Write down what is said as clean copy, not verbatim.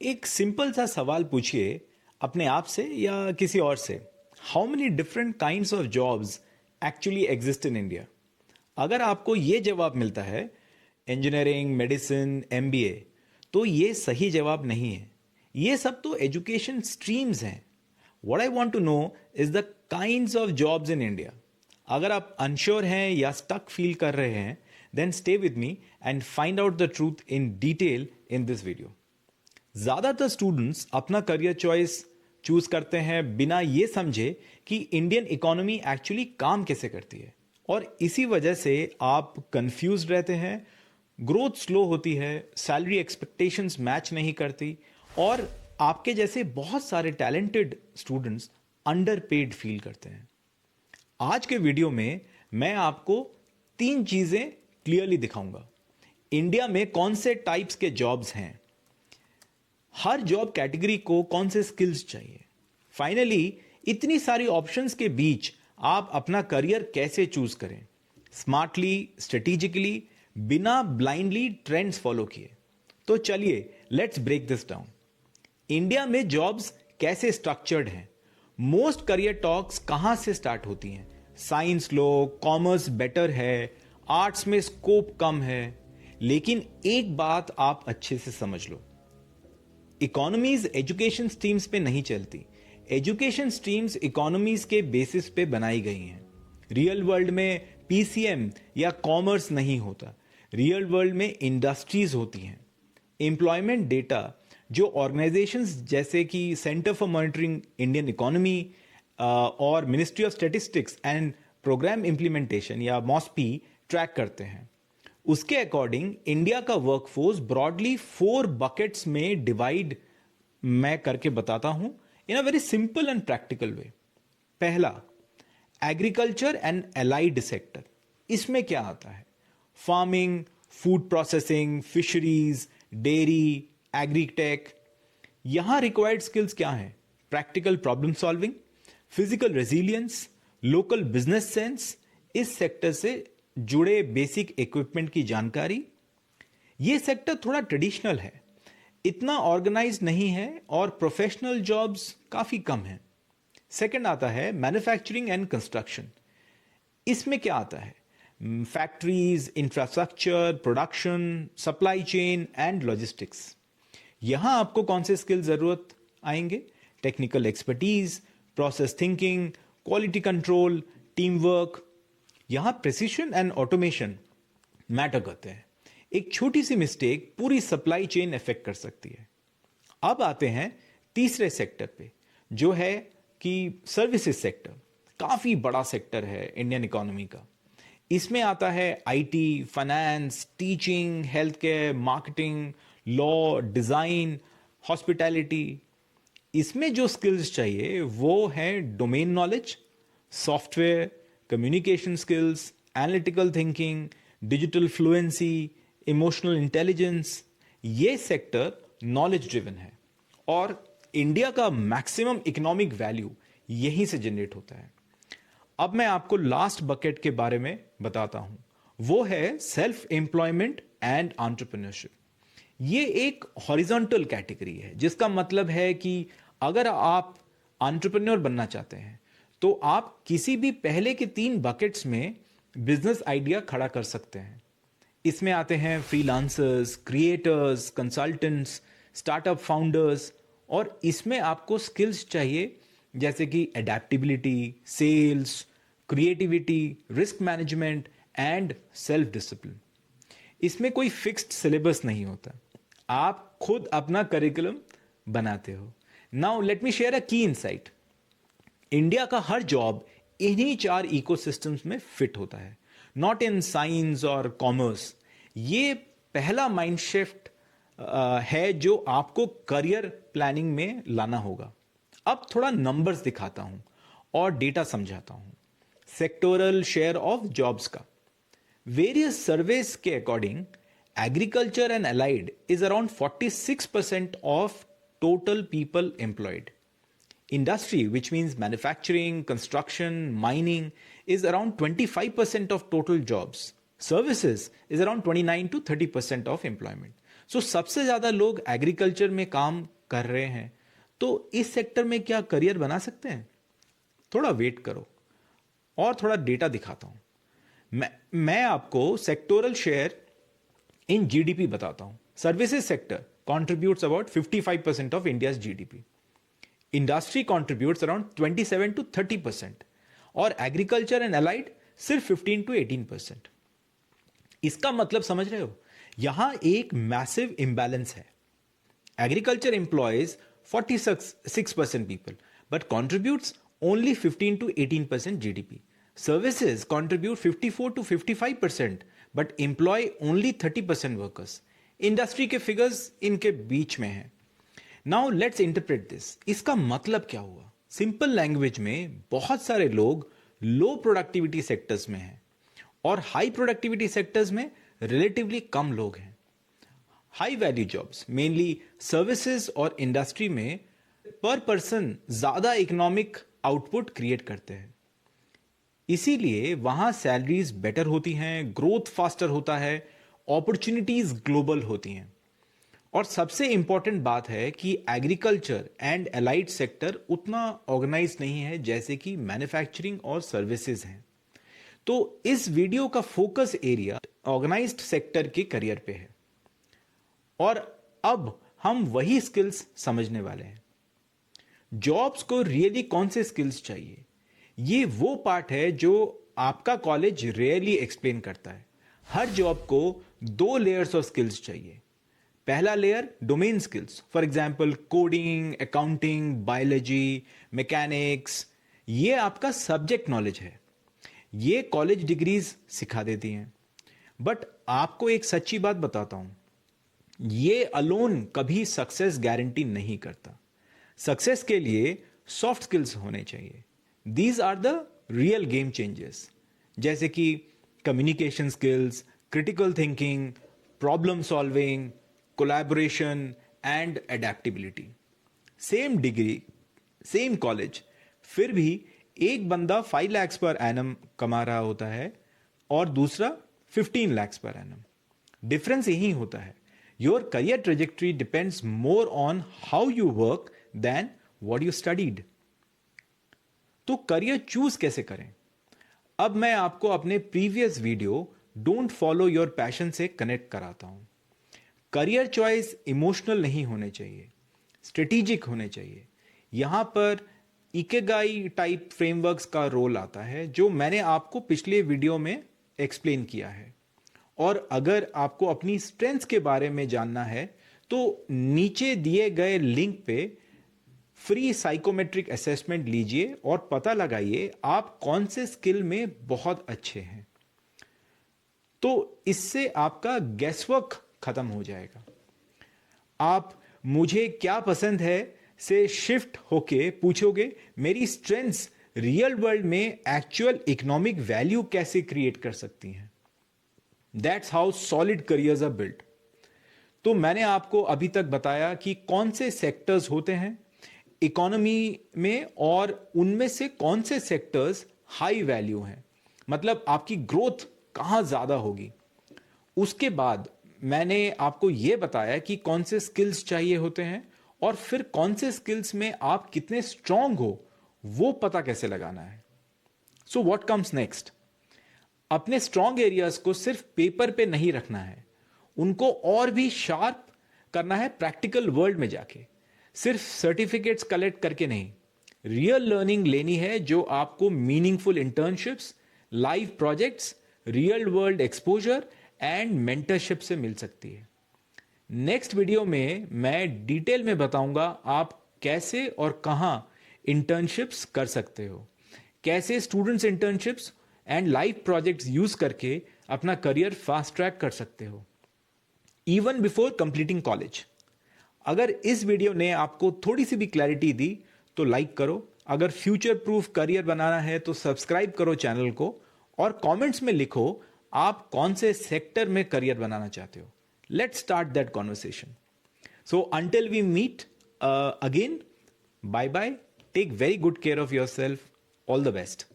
एक सिंपल सा सवाल पूछिए अपने आप से या किसी और से। How many different kinds of jobs actually exist in India? अगर आपको ये जवाब मिलता है इंजीनियरिंग, मेडिसिन, एमबीए, तो ये सही जवाब नहीं है। ये सब तो एजुकेशन स्ट्रीम्स हैं। What I want to know is the kinds of jobs in India. अगर आप अनश्योर हैं या स्टक फील कर रहे हैं, then stay with me and find out the truth in detail in this video. ज्यादातर students अपना करियर चॉइस चूज करते हैं बिना ये समझे कि इंडियन इकोनॉमी एक्चुअली काम कैसे करती है, और इसी वजह से आप कंफ्यूज रहते हैं। ग्रोथ स्लो होती है, सैलरी एक्सपेक्टेशंस मैच नहीं करती, और आपके जैसे बहुत सारे talented students under paid feel करते हैं। आज के वीडियो में मैं आपको 3 चीजें क्लियरली दिखाऊंगा। इंडिया में कौन से टाइप्स के जॉब्स हैं, हर जॉब कैटेगरी को कौन से स्किल्स चाहिए, फाइनली इतनी सारी ऑप्शंस के बीच आप अपना करियर कैसे चूज करें, स्मार्टली, स्ट्रेटेजिकली, बिना ब्लाइंडली ट्रेंड्स फॉलो किए। तो चलिए let's break this down. India में जॉब्स कैसे स्ट्रक्चर्ड हैं, मोस्ट करियर टॉक्स कहां से स्टार्ट होती हैं, साइंस लो, कॉमर्स बेटर है, आर्ट्स में स्कोप कम है। लेकिन एक बात आप अच्छे से समझ लो, इकोनॉमीज एजुकेशन स्ट्रीम्स पे नहीं चलती। एजुकेशन स्ट्रीम्स इकोनॉमीज के बेसिस पे बनाई गई हैं। रियल वर्ल्ड में पीसीएम या कॉमर्स नहीं होता, रियल वर्ल्ड में इंडस्ट्रीज होती हैं। एम्प्लॉयमेंट डेटा जो ऑर्गेनाइजेशंस जैसे कि Centre for Monitoring Indian Economy और Ministry of Statistics and Programme Implementation या मॉस्पी ट्रैक करते हैं, उसके अकॉर्डिंग इंडिया का वर्कफोर्स ब्रॉडली 4 बकेट्स में डिवाइड मैं करके बताता हूं in a very simple and practical way. पहला, एग्रीकल्चर एंड एलाइड सेक्टर। इसमें क्या आता है? Farming, food processing, fisheries, dairy, agritech. यहां रिक्वायर्ड स्किल्स क्या हैं? Practical problem solving, physical resilience, local business sense, इस सेक्टर से जुड़े बेसिक इक्विपमेंट की जानकारी। यह सेक्टर थोड़ा ट्रेडिशनल है, इतना ऑर्गेनाइज नहीं है, और प्रोफेशनल जॉब्स काफी कम हैं। सेकंड आता है मैन्युफैक्चरिंग एंड कंस्ट्रक्शन। इसमें क्या आता है? Factories, infrastructure, production, supply chain and logistics. यहां आपको कौन से स्किल जरूरत आएंगे? Technical expertise, process thinking, quality control, team work. यहां प्रिसीशन एंड ऑटोमेशन मैटर करते हैं। एक छोटी सी मिस्टेक पूरी सप्लाई चेन इफेक्ट कर सकती है। अब आते हैं तीसरे सेक्टर पे, जो है कि सर्विसेज सेक्टर। काफी बड़ा सेक्टर है इंडियन इकोनॉमी का। इसमें आता है IT, finance, teaching, health care, marketing, law, design, hospitality. इसमें जो स्किल्स चाहिए वो है domain knowledge, software, communication skills, analytical thinking, digital fluency, emotional intelligence. ये सेक्टर नॉलेज ड्रिवन है, और इंडिया का मैक्सिमम इकोनॉमिक वैल्यू यहीं से जनरेट होता है। अब मैं आपको लास्ट बकेट के बारे में बताता हूं, वो है सेल्फ एम्प्लॉयमेंट एंड एंटरप्रेन्योरशिप। ये एक हॉरिजॉन्टल कैटेगरी है, जिसका मतलब है कि अगर आप एंटरप्रेन्योर बनना चाहते हैं तो आप किसी भी पहले के 3 बकेट्स में बिजनेस आइडिया खड़ा कर सकते हैं। इसमें आते हैं freelancers, creators, consultants, startup founders, और इसमें आपको स्किल्स चाहिए जैसे कि adaptability, sales, creativity, risk management and self discipline. इसमें कोई फिक्स्ड सिलेबस नहीं होता, आप खुद अपना करिकुलम बनाते हो। नाउ लेट मी शेयर अ की इनसाइट। इंडिया का हर जॉब इन्हीं 4 इकोसिस्टम्स में फिट होता है, नॉट इन साइंस और कॉमर्स। ये पहला माइंड शिफ्ट है जो आपको करियर प्लानिंग में लाना होगा। अब थोड़ा नंबर्स दिखाता हूं और डेटा समझाता हूं। सेक्टोरल शेयर ऑफ जॉब्स का वेरियस सर्वेस के according agriculture and allied is around 46% of total people employed. Industry, which means manufacturing, construction, mining, is around 25% of total jobs. Services is around 29 to 30% of employment. सो सबसे ज़्यादा लोग agriculture में काम कर रहे हैं, तो इस सेक्टर में क्या करियर बना सकते हैं? थोड़ा वेट करो और थोड़ा डेटा दिखाता हूं। मैं आपको सेक्टोरल शेयर इन जीडीपी बताता हूं। Services sector contributes about 55% of India's GDP. Industry contributes around 27 to 30% और एग्रीकल्चर एंड अलाइड सिर्फ 15 टू 18%। इसका मतलब समझ रहे हो, यहां एक मैसिव इंबैलेंस है। Agriculture employs 46% people but contributes only 15 to 18% GDP. Services contribute 54 to 55% but employ only 30% workers. Industry के फिगर्स इनके बीच में हैं। Now let's interpret this. इसका मतलब क्या हुआ? सिंपल लैंग्वेज में बहुत सारे लोग लो प्रोडक्टिविटी सेक्टर्स में हैं और हाई प्रोडक्टिविटी सेक्टर्स में रिलेटिवली कम लोग हैं। High value jobs mainly services और इंडस्ट्री में पर पर्सन ज्यादा इकोनॉमिक आउटपुट क्रिएट करते हैं, इसीलिए वहां सैलरीज बेटर होती हैं, ग्रोथ फास्टर होता है, अपॉर्चुनिटीज ग्लोबल होती हैं। और सबसे इंपॉर्टेंट बात है कि एग्रीकल्चर एंड एलाइड सेक्टर उतना ऑर्गेनाइज नहीं है जैसे कि मैन्युफैक्चरिंग और सर्विसेज हैं। तो इस वीडियो का फोकस एरिया ऑर्गेनाइज्ड सेक्टर के करियर पे है और अब हम वही स्किल्स समझने वाले हैं। जॉब्स को रियली कौन से स्किल्स चाहिए, ये वो पार्ट है जो आपका कॉलेज रियली एक्सप्लेन करता है। हर जॉब को 2 लेयर्स ऑफ स्किल्स चाहिए। पहला layer domain skills, for example coding, accounting, biology, mechanics, ये आपका सब्जेक्ट नॉलेज है, ये कॉलेज डिग्रीज सिखा देती हैं। बट आपको एक सच्ची बात बताता हूं, ये अलोन कभी सक्सेस गारंटी नहीं करता। सक्सेस के लिए सॉफ्ट स्किल्स होने चाहिए। These are the real game changers, जैसे कि communication skills, critical thinking, problem solving, collaboration and adaptability. Same degree, same college, फिर भी एक बंदा 5 lakhs पर एनम कमा रहा होता है और दूसरा 15 lakhs पर एनम। डिफरेंस यही होता है, your career trajectory depends more on how you work than what you studied. तो करियर चूज कैसे करें? अब मैं आपको अपने previous video don't follow your passion से कनेक्ट कराता हूं। करियर चॉइस इमोशनल नहीं होने चाहिए, स्ट्रेटेजिक होने चाहिए। यहां पर इकेगाई टाइप फ्रेमवर्क्स का रोल आता है, जो मैंने आपको पिछले वीडियो में एक्सप्लेन किया है। और अगर आपको अपनी स्ट्रेंथ्स के बारे में जानना है तो नीचे दिए गए लिंक पे फ्री साइकोमेट्रिक असेसमेंट लीजिए और पता लगाइए आप कौन से स्किल में बहुत अच्छे हैं। तो इससे आपका गैसवर्क खत्म हो जाएगा। आप मुझे क्या पसंद है से शिफ्ट होके पूछोगे मेरी स्ट्रेंथ्स रियल वर्ल्ड में एक्चुअल इकोनॉमिक वैल्यू कैसे क्रिएट कर सकती हैं। That's how solid careers are built. तो मैंने आपको अभी तक बताया कि कौन से सेक्टर्स होते हैं इकोनॉमी में और उनमें से कौन से सेक्टर्स हाई वैल्यू हैं, मतलब आपकी ग्रोथ कहां ज्यादा होगी। उसके बाद मैंने आपको यह बताया कि कौन से स्किल्स चाहिए होते हैं और फिर कौन से स्किल्स में आप कितने स्ट्रांग हो वो पता कैसे लगाना है। So what comes next? अपने स्ट्रांग एरियाज को सिर्फ पेपर पे नहीं रखना है, उनको और भी शार्प करना है प्रैक्टिकल वर्ल्ड में जाके। सिर्फ सर्टिफिकेट्स कलेक्ट करके नहीं, रियल लर्निंग लेनी है जो आपको meaningful internships, live projects, real world exposure and mentorship से मिल सकती है। नेक्स्ट वीडियो में मैं डिटेल में बताऊंगा आप कैसे और कहां इंटर्नशिप्स कर सकते हो, कैसे students internships and live projects use करके अपना करियर फास्ट ट्रैक कर सकते हो इवन बिफोर कंप्लीटिंग कॉलेज। अगर इस वीडियो ने आपको थोड़ी सी भी क्लैरिटी दी तो लाइक करो। अगर फ्यूचर प्रूफ करियर बनाना है तो सब्सक्राइब करो चैनल को और कमेंट्स में लिखो आप कौन से सेक्टर में करियर बनाना चाहते हो। Let's start that conversation. So until we meet again, bye bye, take very good care of yourself, all the best.